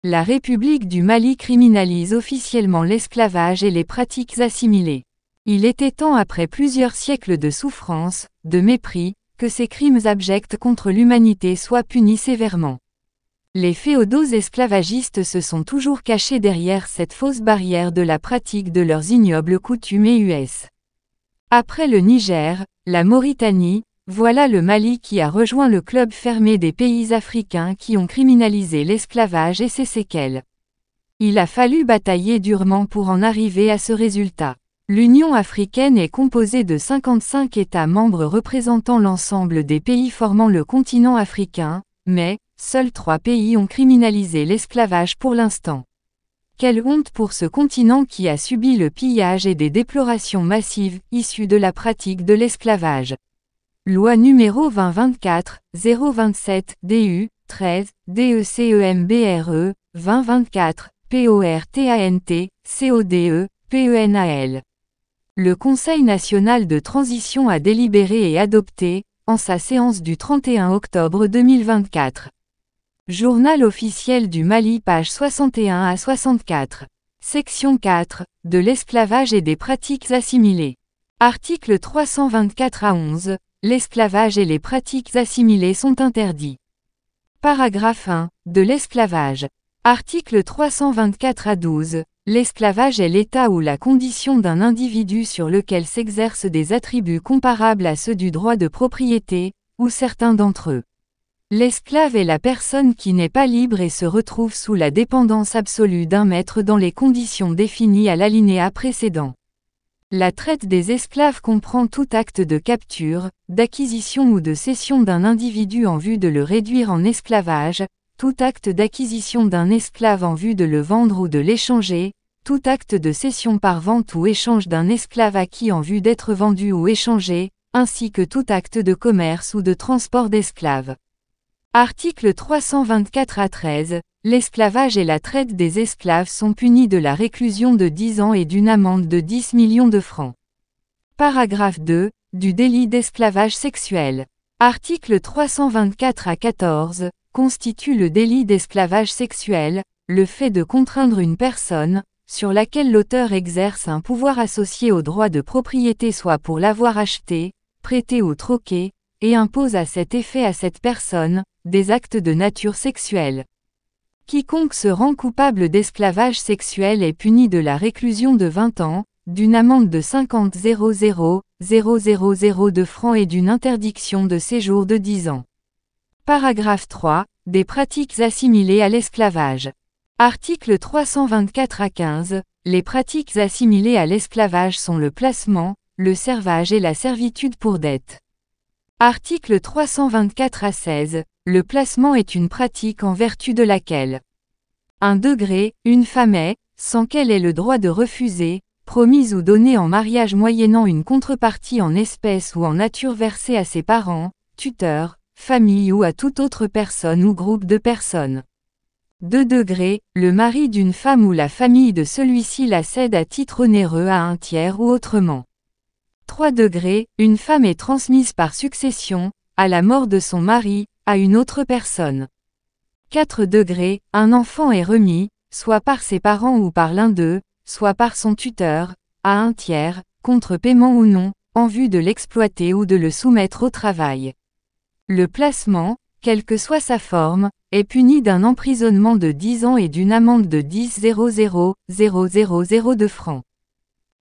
La République du Mali criminalise officiellement l'esclavage et les pratiques assimilées. Il était temps, après plusieurs siècles de souffrance, de mépris, que ces crimes abjects contre l'humanité soient punis sévèrement. Les féodaux esclavagistes se sont toujours cachés derrière cette fausse barrière de la pratique de leurs ignobles coutumes et us. Après le Niger, la Mauritanie, voilà le Mali qui a rejoint le club fermé des pays africains qui ont criminalisé l'esclavage et ses séquelles. Il a fallu batailler durement pour en arriver à ce résultat. L'Union africaine est composée de 55 États membres représentant l'ensemble des pays formant le continent africain, mais seuls 3 pays ont criminalisé l'esclavage pour l'instant. Quelle honte pour ce continent qui a subi le pillage et des déplorations massives issues de la pratique de l'esclavage. Loi numéro 2024-027 DU 13 DECEMBRE 2024 PORTANT CODE PENAL. Le Conseil national de transition a délibéré et adopté, en sa séance du 31 octobre 2024. Journal officiel du Mali, page 61 à 64. Section 4, de l'esclavage et des pratiques assimilées. Article 324 à 11, l'esclavage et les pratiques assimilées sont interdits. Paragraphe 1, de l'esclavage. Article 324 à 12, l'esclavage est l'état ou la condition d'un individu sur lequel s'exercent des attributs comparables à ceux du droit de propriété, ou certains d'entre eux. L'esclave est la personne qui n'est pas libre et se retrouve sous la dépendance absolue d'un maître dans les conditions définies à l'alinéa précédent. La traite des esclaves comprend tout acte de capture, d'acquisition ou de cession d'un individu en vue de le réduire en esclavage, tout acte d'acquisition d'un esclave en vue de le vendre ou de l'échanger, tout acte de cession par vente ou échange d'un esclave acquis en vue d'être vendu ou échangé, ainsi que tout acte de commerce ou de transport d'esclaves. Article 324 à 13, l'esclavage et la traite des esclaves sont punis de la réclusion de 10 ans et d'une amende de 10 millions de francs. Paragraphe 2, du délit d'esclavage sexuel. Article 324 à 14, constitue le délit d'esclavage sexuel, le fait de contraindre une personne, sur laquelle l'auteur exerce un pouvoir associé au droit de propriété soit pour l'avoir acheté, prêté ou troqué, et impose à cet effet à cette personne, des actes de nature sexuelle. Quiconque se rend coupable d'esclavage sexuel est puni de la réclusion de 20 ans, d'une amende de 50 000 de francs et d'une interdiction de séjour de 10 ans. Paragraphe 3, des pratiques assimilées à l'esclavage. Article 324 à 15, les pratiques assimilées à l'esclavage sont le placement, le servage et la servitude pour dette. Article 324 à 16, le placement est une pratique en vertu de laquelle 1 degré, une femme est, sans qu'elle ait le droit de refuser, promise ou donnée en mariage moyennant une contrepartie en espèces ou en nature versée à ses parents, tuteurs, famille ou à toute autre personne ou groupe de personnes. 2 degrés, le mari d'une femme ou la famille de celui-ci la cède à titre onéreux à un tiers ou autrement. 3 degrés, une femme est transmise par succession, à la mort de son mari, à une autre personne. 4 degrés, un enfant est remis, soit par ses parents ou par l'un d'eux, soit par son tuteur, à un tiers, contre paiement ou non, en vue de l'exploiter ou de le soumettre au travail. Le placement, quelle que soit sa forme, est puni d'un emprisonnement de 10 ans et d'une amende de 10 000 de francs.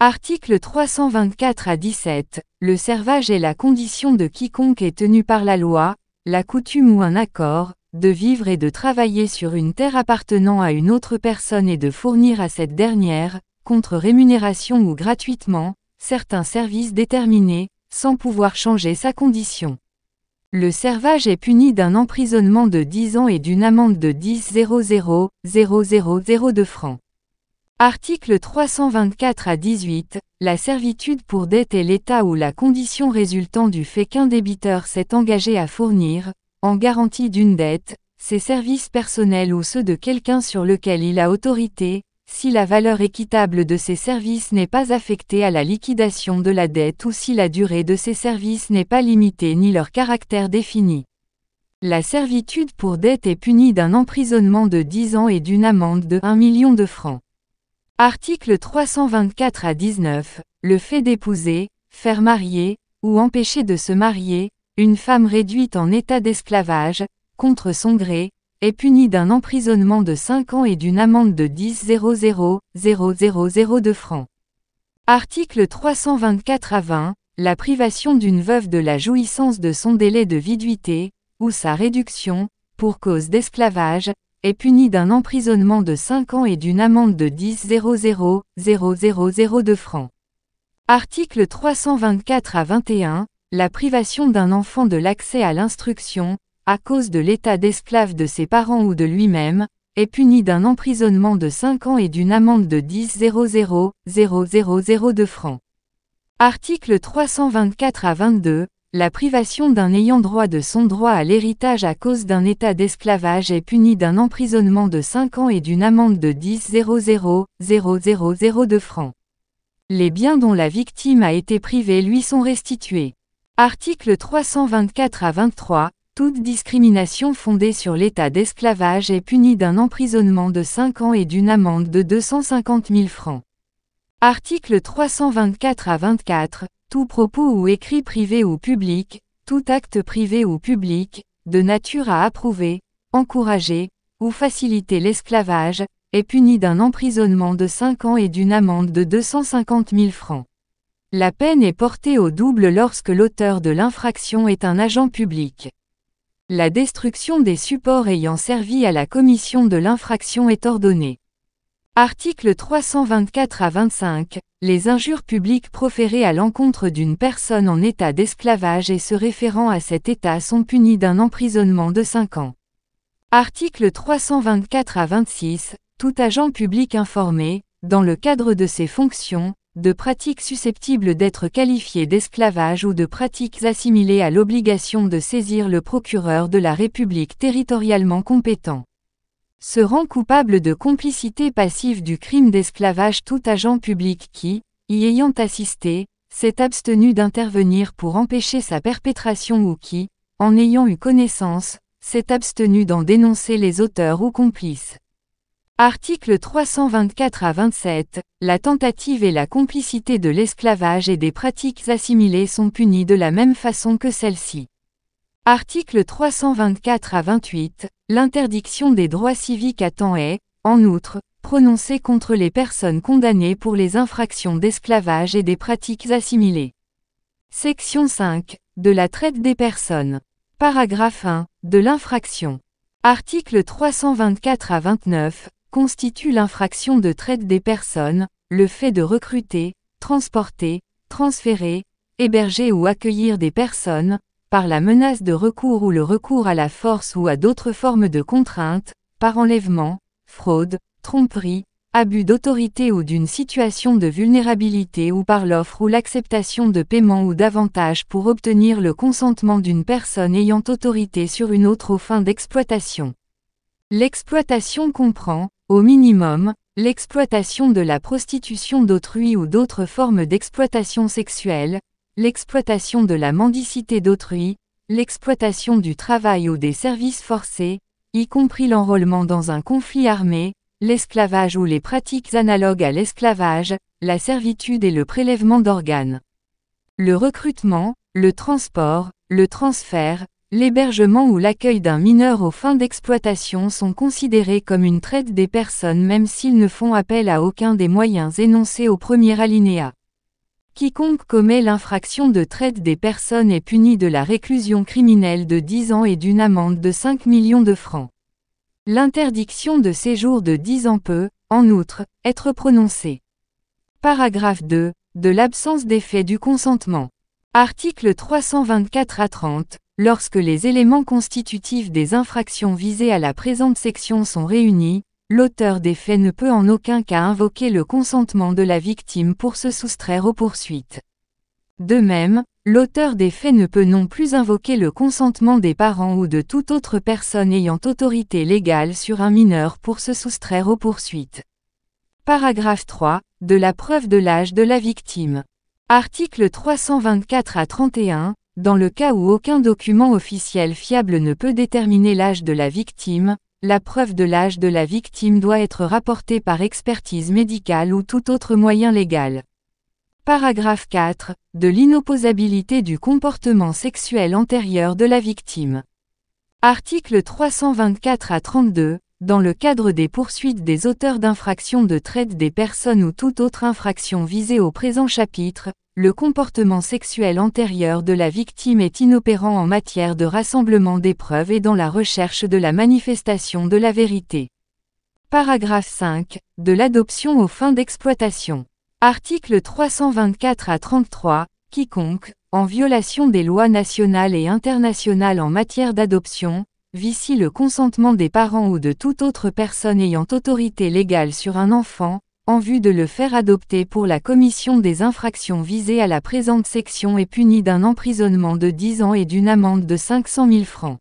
Article 324 à 17, le servage est la condition de quiconque est tenu par la loi, la coutume ou un accord, de vivre et de travailler sur une terre appartenant à une autre personne et de fournir à cette dernière, contre rémunération ou gratuitement, certains services déterminés, sans pouvoir changer sa condition. Le servage est puni d'un emprisonnement de 10 ans et d'une amende de 10 000 de francs. Article 324 à 18, la servitude pour dette est l'état ou la condition résultant du fait qu'un débiteur s'est engagé à fournir, en garantie d'une dette, ses services personnels ou ceux de quelqu'un sur lequel il a autorité, si la valeur équitable de ces services n'est pas affectée à la liquidation de la dette ou si la durée de ces services n'est pas limitée ni leur caractère défini. La servitude pour dette est punie d'un emprisonnement de 10 ans et d'une amende de 1 million de francs. Articles 324 à 19. Le fait d'épouser, faire marier, ou empêcher de se marier, une femme réduite en état d'esclavage, contre son gré, est puni d'un emprisonnement de 5 ans et d'une amende de 10 000 de francs. Article 324 à 20. La privation d'une veuve de la jouissance de son délai de viduité, ou sa réduction, pour cause d'esclavage, est punie d'un emprisonnement de 5 ans et d'une amende de 10 000 de francs. Article 324 à 21. La privation d'un enfant de l'accès à l'instruction, à cause de l'état d'esclave de ses parents ou de lui-même, est punie d'un emprisonnement de 5 ans et d'une amende de 10 000 de francs. Article 324 à 22. La privation d'un ayant droit de son droit à l'héritage à cause d'un état d'esclavage est punie d'un emprisonnement de 5 ans et d'une amende de 10 000 de francs. Les biens dont la victime a été privée lui sont restitués. Article 324 à 23. Toute discrimination fondée sur l'état d'esclavage est punie d'un emprisonnement de 5 ans et d'une amende de 250 000 francs. Article 324 à 24. Tout propos ou écrit privé ou public, tout acte privé ou public, de nature à approuver, encourager, ou faciliter l'esclavage, est puni d'un emprisonnement de 5 ans et d'une amende de 250 000 francs. La peine est portée au double lorsque l'auteur de l'infraction est un agent public. La destruction des supports ayant servi à la commission de l'infraction est ordonnée. Article 324 à 25. Les injures publiques proférées à l'encontre d'une personne en état d'esclavage et se référant à cet état sont punies d'un emprisonnement de 5 ans. Article 324 à 26. Tout agent public informé, dans le cadre de ses fonctions, de pratiques susceptibles d'être qualifiées d'esclavage ou de pratiques assimilées à l'obligation de saisir le procureur de la République territorialement compétent, se rend coupable de complicité passive du crime d'esclavage. Tout agent public qui, y ayant assisté, s'est abstenu d'intervenir pour empêcher sa perpétration ou qui, en ayant eu connaissance, s'est abstenu d'en dénoncer les auteurs ou complices. Article 324 à 27. La tentative et la complicité de l'esclavage et des pratiques assimilées sont punies de la même façon que celles-ci. Article 324 à 28. L'interdiction des droits civiques à temps est, en outre, prononcée contre les personnes condamnées pour les infractions d'esclavage et des pratiques assimilées. Section 5. De la traite des personnes. Paragraphe 1. De l'infraction. Article 324 à 29. Constitue l'infraction de traite des personnes, le fait de recruter, transporter, transférer, héberger ou accueillir des personnes, par la menace de recours ou le recours à la force ou à d'autres formes de contrainte, par enlèvement, fraude, tromperie, abus d'autorité ou d'une situation de vulnérabilité ou par l'offre ou l'acceptation de paiement ou d'avantages pour obtenir le consentement d'une personne ayant autorité sur une autre aux fins d'exploitation. L'exploitation comprend, au minimum, l'exploitation de la prostitution d'autrui ou d'autres formes d'exploitation sexuelle, l'exploitation de la mendicité d'autrui, l'exploitation du travail ou des services forcés, y compris l'enrôlement dans un conflit armé, l'esclavage ou les pratiques analogues à l'esclavage, la servitude et le prélèvement d'organes. Le recrutement, le transport, le transfert, l'hébergement ou l'accueil d'un mineur aux fins d'exploitation sont considérés comme une traite des personnes même s'ils ne font appel à aucun des moyens énoncés au premier alinéa. Quiconque commet l'infraction de traite des personnes est puni de la réclusion criminelle de 10 ans et d'une amende de 5 millions de francs. L'interdiction de séjour de 10 ans peut, en outre, être prononcée. Paragraphe 2. De l'absence d'effet du consentement. Article 324 à 30. Lorsque les éléments constitutifs des infractions visées à la présente section sont réunis, l'auteur des faits ne peut en aucun cas invoquer le consentement de la victime pour se soustraire aux poursuites. De même, l'auteur des faits ne peut non plus invoquer le consentement des parents ou de toute autre personne ayant autorité légale sur un mineur pour se soustraire aux poursuites. Paragraphe 3. De la preuve de l'âge de la victime. Article 324 à 31. Dans le cas où aucun document officiel fiable ne peut déterminer l'âge de la victime, la preuve de l'âge de la victime doit être rapportée par expertise médicale ou tout autre moyen légal. Paragraphe 4. De l'inopposabilité du comportement sexuel antérieur de la victime. Articles 324 à 32. Dans le cadre des poursuites des auteurs d'infractions de traite des personnes ou toute autre infraction visée au présent chapitre, le comportement sexuel antérieur de la victime est inopérant en matière de rassemblement des preuves et dans la recherche de la manifestation de la vérité. Paragraphe 5. De l'adoption aux fins d'exploitation. Article 324 à 33. Quiconque, en violation des lois nationales et internationales en matière d'adoption, vicie le consentement des parents ou de toute autre personne ayant autorité légale sur un enfant, en vue de le faire adopter pour la commission des infractions visées à la présente section est puni d'un emprisonnement de 10 ans et d'une amende de 500 000 francs.